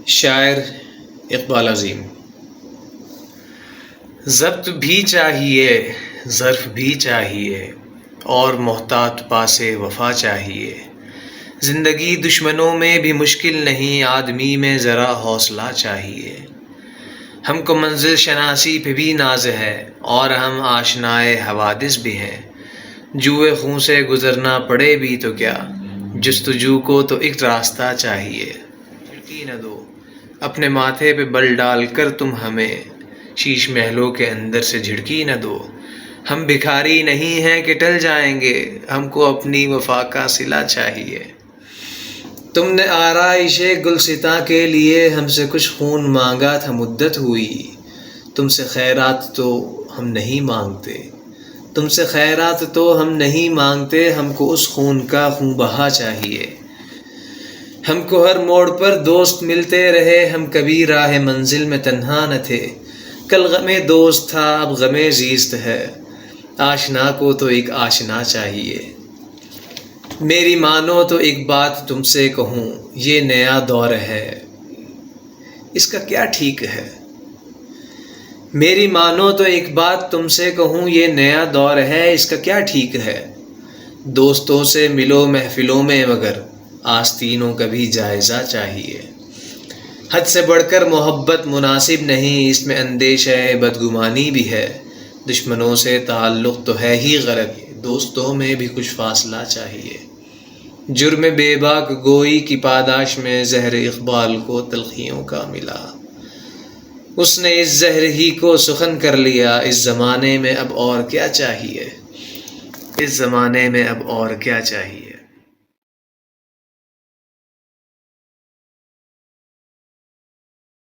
شاعر اقبال عظیم۔ ضبط بھی چاہیے، ظرف بھی چاہیے، اور محتاط پاس وفا چاہیے۔ زندگی دشمنوں میں بھی مشکل نہیں، آدمی میں ذرا حوصلہ چاہیے۔ ہم کو منزل شناسی پہ بھی ناز ہے، اور ہم آشنائے حوادث بھی ہیں۔ جوئے خون سے گزرنا پڑے بھی تو کیا، جستجو کو تو ایک راستہ چاہیے۔ جھٹکی نہ دو اپنے ماتھے پہ بل ڈال کر تم ہمیں، شیش محلوں کے اندر سے جھٹکی نہ دو۔ ہم بھکاری نہیں ہیں کہ ٹل جائیں گے، ہم کو اپنی وفا کا صلہ چاہیے۔ تم نے آرائش گلستاں کے لیے ہم سے کچھ خون مانگا تھا، مدت ہوئی۔ تم سے خیرات تو ہم نہیں مانگتے، تم سے خیرات تو ہم نہیں مانگتے، ہم کو اس خون کا خون بہا چاہیے۔ ہم کو ہر موڑ پر دوست ملتے رہے، ہم کبھی راہ منزل میں تنہا نہ تھے۔ کل غم دوست تھا، اب غم زیست ہے، آشنا کو تو ایک آشنا چاہیے۔ میری مانو تو ایک بات تم سے کہوں، یہ نیا دور ہے، اس کا کیا ٹھیک ہے۔ میری مانو تو ایک بات تم سے کہوں، یہ نیا دور ہے، اس کا کیا ٹھیک ہے۔ دوستوں سے ملو محفلوں میں، مگر آستینوں کا بھی جائزہ چاہیے۔ حد سے بڑھ کر محبت مناسب نہیں، اس میں اندیشہ بدگمانی بھی ہے۔ دشمنوں سے تعلق تو ہے ہی غلط، دوستوں میں بھی کچھ فاصلہ چاہیے۔ جرم بے باک گوئی کی پاداش میں زہر اقبال کو تلخیوں کا ملا، اس نے اس زہر ہی کو سخن کر لیا۔ اس زمانے میں اب اور کیا چاہیے، اس زمانے میں اب اور کیا چاہیے۔